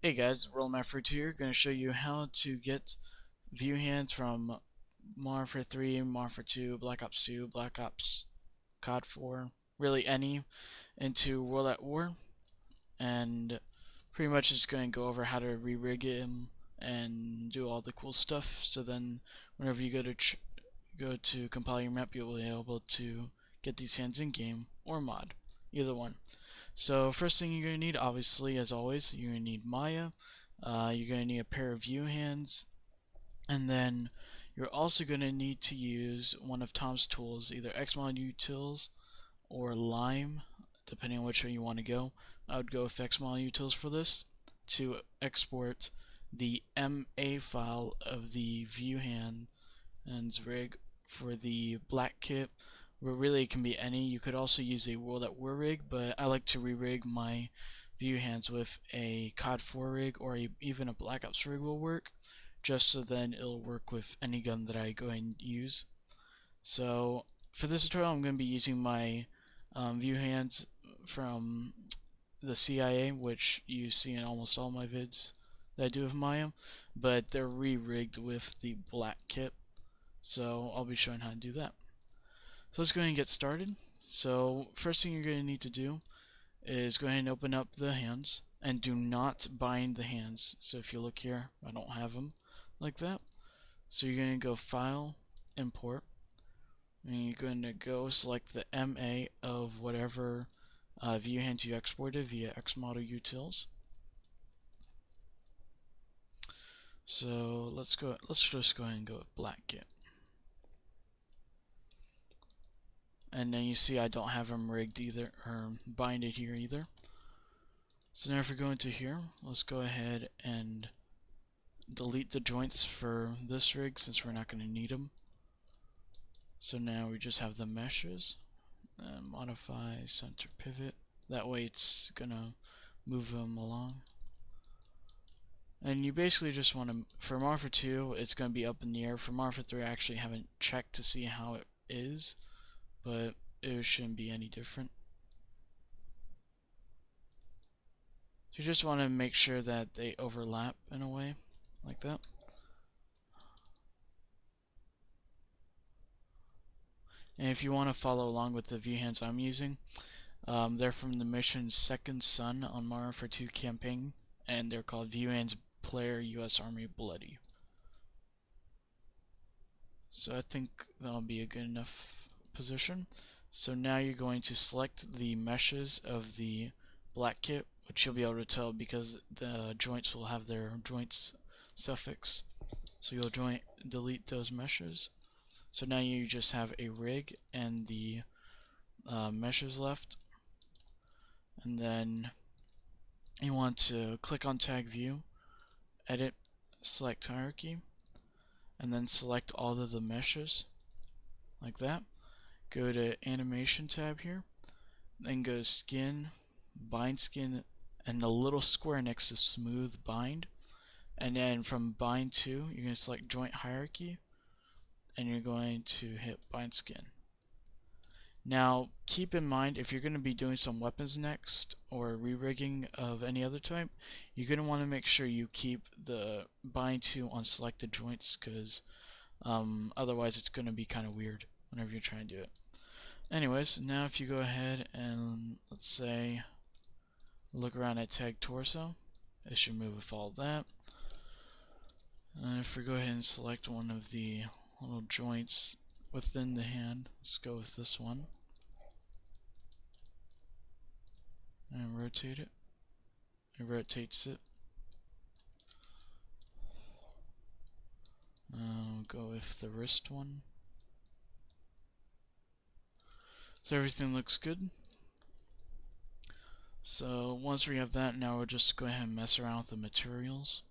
Hey guys, RollMapFruit here. Going to show you how to get Viewhands from Modern Warfare 3, Modern Warfare 2, Black Ops 2, Black Ops COD 4, really any, into World at War, and pretty much just going to go over how to re-rig him and do all the cool stuff. So then, whenever you go to compile your map, you'll be able to get these hands in game or mod, either one. So first thing you're going to need, obviously, as always, you're going to need Maya. You're going to need a pair of Viewhands, and then you're also going to need to use one of Tom's tools, either XModUtils or Lime, depending on which way you want to go. I would go with XModUtils for this, to export the MA file of the Viewhands rig for the black kit. Where really it can be any. You could also use a World at War rig, but I like to re-rig my Viewhands with a COD 4 rig, or even a Black Ops rig will work, just so then it'll work with any gun that I go and use. So for this tutorial, I'm going to be using my Viewhands from the CIA, which you see in almost all my vids that I do with Maya, but they're re-rigged with the black kit, so I'll be showing how to do that. So let's go ahead and get started. So first thing you're going to need to do is go ahead and open up the hands, and do not bind the hands. So if you look here, I don't have them like that. So you're going to go File, Import, and you're going to go select the MA of whatever Viewhands you exported via XModUtils. So let's just go ahead and go with black kit. And then you see I don't have them rigged either, or binded here either. So now if we go into here, let's go ahead and delete the joints for this rig since we're not going to need them. So now we just have the meshes, and modify center pivot. That way it's going to move them along. And you basically just want to, for Modern Warfare 2, it's going to be up in the air. For Modern Warfare 3, I actually haven't checked to see how it is, but it shouldn't be any different. So you just want to make sure that they overlap in a way, like that. And if you want to follow along with the Viewhands I'm using, they're from the mission Second Son on Modern Warfare 2 campaign, and they're called Viewhands Player U.S. Army Bloody. So I think that'll be a good enough position. So now you're going to select the meshes of the black kit, which you'll be able to tell because the joints will have their joints suffix. So you'll delete those meshes. So now you just have a rig and the meshes left. And then you want to click on Tag View, Edit, select Hierarchy, and then select all of the meshes, like that. Go to Animation tab here, then go Skin, Bind Skin, and the little square next to Smooth Bind. And then from Bind to, you're going to select Joint Hierarchy, and you're going to hit Bind Skin. Now, keep in mind, if you're going to be doing some weapons next, or re-rigging of any other type, you're going to want to make sure you keep the bind to on selected joints, because otherwise it's going to be kind of weird whenever you're trying to do it. Anyways, now if you go ahead and, let's say, look around at tag torso, it should move with all that. And if we go ahead and select one of the little joints within the hand, let's go with this one, and rotate it. It rotates it. Go with the wrist one. So everything looks good. So once we have that, now we'll just go ahead and mess around with the materials.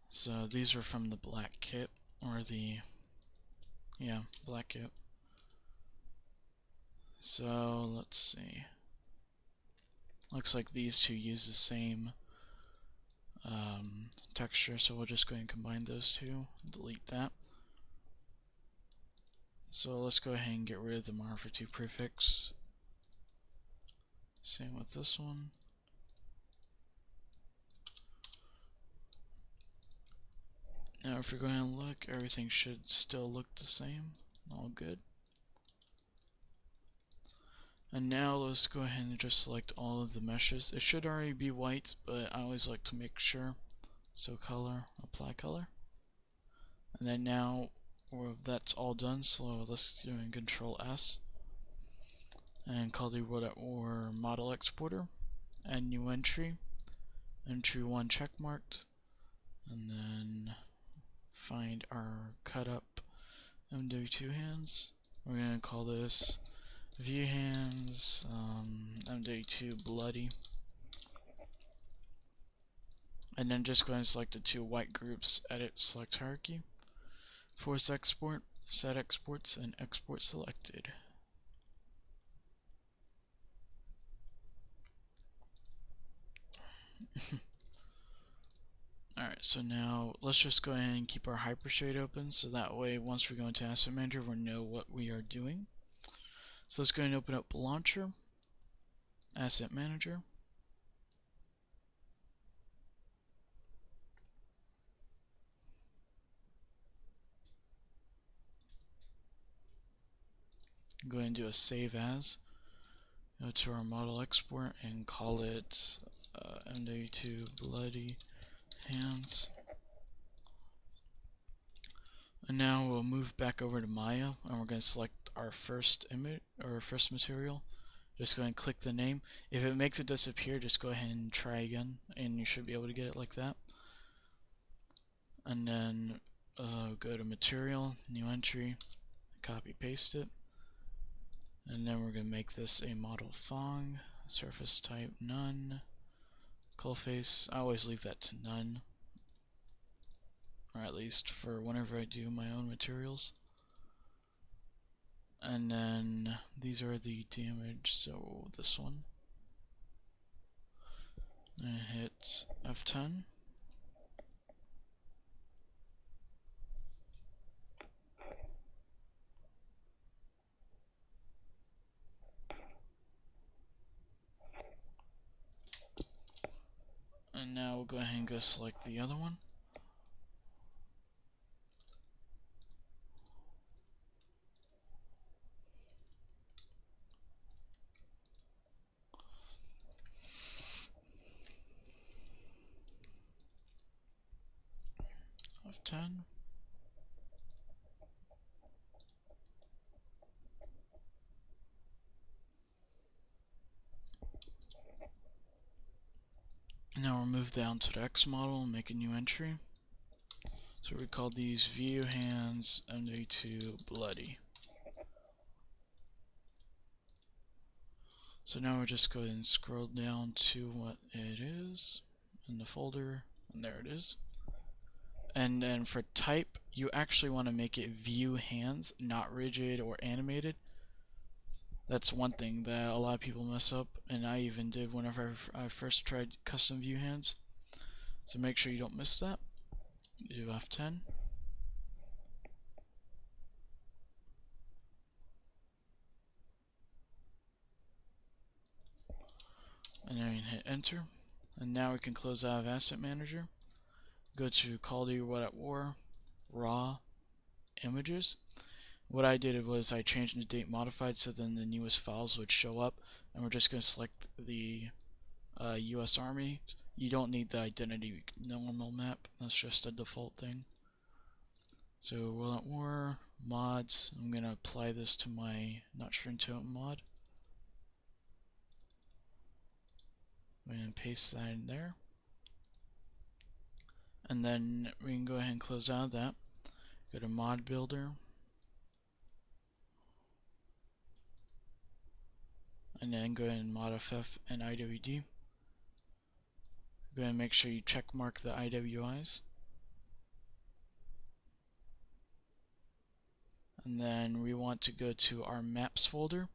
So these are from the black kit, or the, yeah, black kit. So let's see. Looks like these two use the same texture, so we'll just go ahead and combine those two, delete that. So let's go ahead and get rid of the Modern Warfare 2 prefix. Same with this one. Now if we go ahead and look, everything should still look the same. All good. And now let's go ahead and just select all of the meshes. It should already be white, but I always like to make sure. So color, apply color. And then now that's all done, so let's do in Control S and call the or model exporter, add new entry, entry 1 checkmarked, and then find our cut up MW2 hands. We're gonna call this Viewhands MW2 bloody, and then just go ahead and select the two white groups, edit select hierarchy, force export, set exports, and export selected. Alright, so now let's just go ahead and keep our hypershade open so that way once we go into Asset Manager we know what we are doing. So let's go ahead and open up Launcher, Asset Manager. Go ahead and do a save as. Go to our model export and call it MW2 bloody hands. And now we'll move back over to Maya and we're going to select our first image or first material. Just go ahead and click the name. If it makes it disappear, just go ahead and try again and you should be able to get it like that. And then go to material, new entry, copy paste it. And then we're going to make this a model thong, surface type none, cull face, I always leave that to none, or at least for whenever I do my own materials. And then these are the damage, so this one. And hit F10. And now we'll go ahead and go select the other one. F10. Now we'll move down to the X model and make a new entry. So we call these Viewhands MW2 bloody. So now we're just going to scroll down to what it is in the folder, and there it is. And then for type, you actually want to make it view hands, not rigid or animated. That's one thing that a lot of people mess up, and I even did whenever I first tried custom view hands. So make sure you don't miss that. Do F10. And then you can hit enter. And now we can close out of Asset Manager. Go to Call to What at War, Raw, Images. What I did was I changed the date modified so then the newest files would show up, and we're just going to select the US Army. You don't need the identity normal map, that's just a default thing. So World at War, mods, I'm going to apply this to my Not Sure Totem mod. And paste that in there. And then we can go ahead and close out of that. Go to Mod Builder. And then go ahead and mod FF and IWD. Go ahead and make sure you check mark the IWIs. And then we want to go to our maps folder.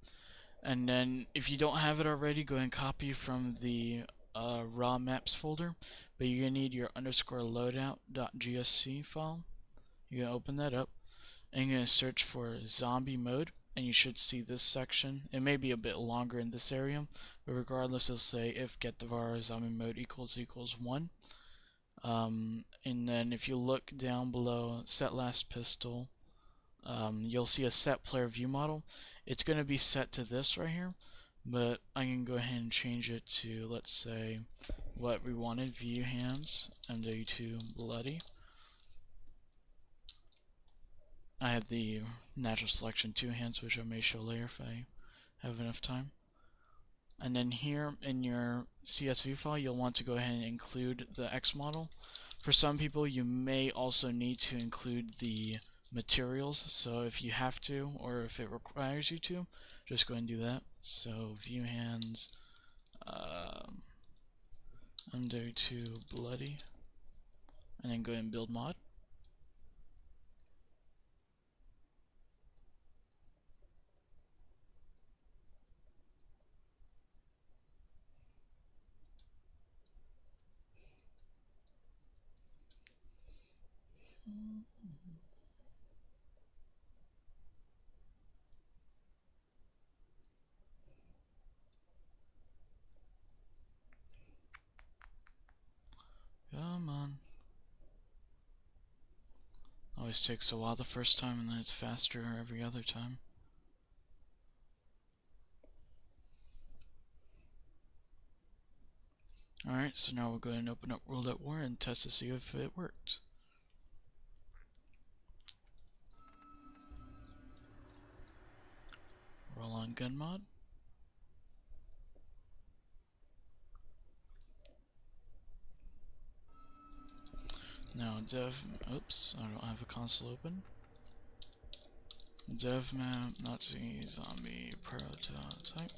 And then if you don't have it already, go ahead and copy from the raw maps folder. But you're going to need your underscore loadout.gsc file. You're going to open that up. And you're going to search for zombie mode. And you should see this section. It may be a bit longer in this area. But regardless, it'll say if get the var zombie mode equals 1. And then if you look down below set last pistol, you'll see a set player view model. It's going to be set to this right here, but I can go ahead and change it to, let's say, what we wanted, Viewhands, MW2 Bloody. I have the natural selection 2 hands, which I may show later if I have enough time. And then here in your CSV file, you'll want to go ahead and include the X model. For some people, you may also need to include the materials, so if you have to, or if it requires you to, just go ahead and do that. So Viewhands, MW2 Bloody, and then go ahead and build mod. Come on. Always takes a while the first time, and then it's faster every other time. Alright, so now we'll go ahead and open up World at War and test to see if it worked. Roll on gun mod. Now oops, I don't have a console open. Dev map, Nazi, zombie, prototype.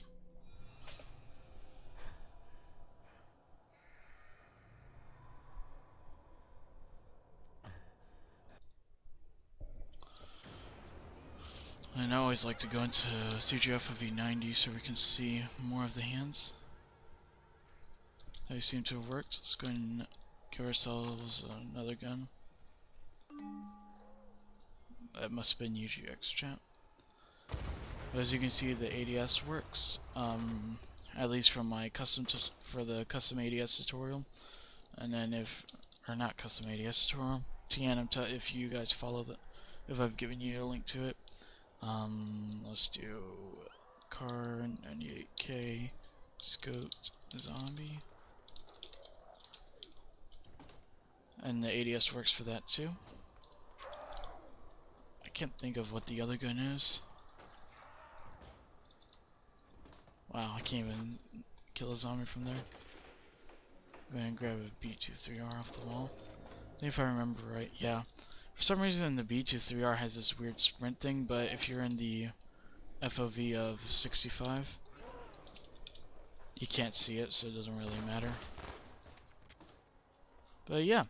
And I always like to go into CGF of E90 so we can see more of the hands. They seem to have worked. Let's go ahead and give ourselves another gun. That must have been UGX chat. But as you can see, the ADS works. At least from my for the custom ADS tutorial. And then or not custom ADS tutorial, TN, if you guys follow if I've given you a link to it. Let's do car 98K Scout zombie, and the ADS works for that too. I can't think of what the other gun is. Wow, I can't even kill a zombie from there. Go ahead and grab a B23R off the wall. I think if I remember right, yeah. For some reason the B23R has this weird sprint thing, but if you're in the FOV of 65, you can't see it, so it doesn't really matter. But yeah,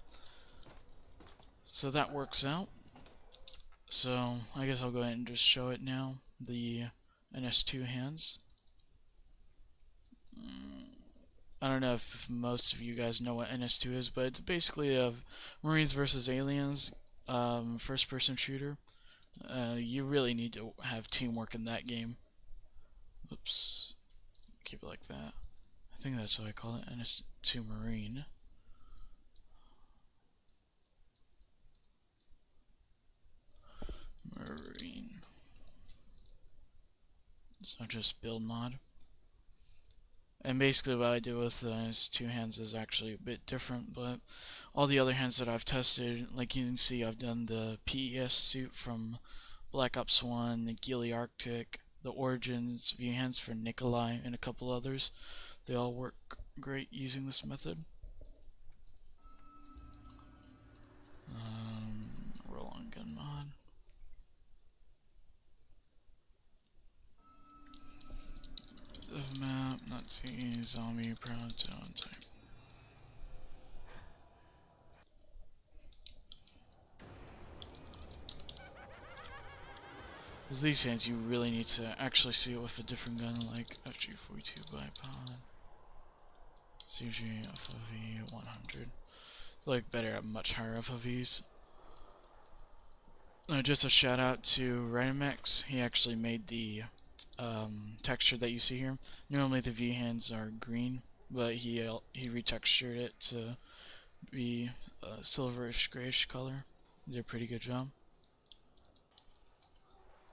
so that works out. So I guess I'll go ahead and just show it now, the NS2 hands. I don't know if most of you guys know what NS2 is, but it's basically a Marines vs. Aliens first-person shooter. You really need to have teamwork in that game. Oops. Keep it like that. I think that's what I call it, NS2 Marine. Marine. So just build mod. And basically what I do with those two hands is actually a bit different, but all the other hands that I've tested, like you can see, I've done the PES suit from Black Ops 1, the Gilly Arctic, the Origins Viewhands for Nikolai, and a couple others. They all work great using this method. Roll on gun mod. The map, Nazi, zombie, prototype. With these hands, you really need to actually see it with a different gun, like FG42 bipod, CG FOV 100. Like better at much higher FOVs. Just a shout out to Redimex. He actually made the texture that you see here. Normally the V hands are green, but he retextured it to be a silverish grayish color. They did a pretty good job.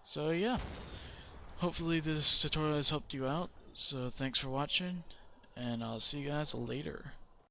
So yeah, hopefully this tutorial has helped you out. So thanks for watching, and I'll see you guys later.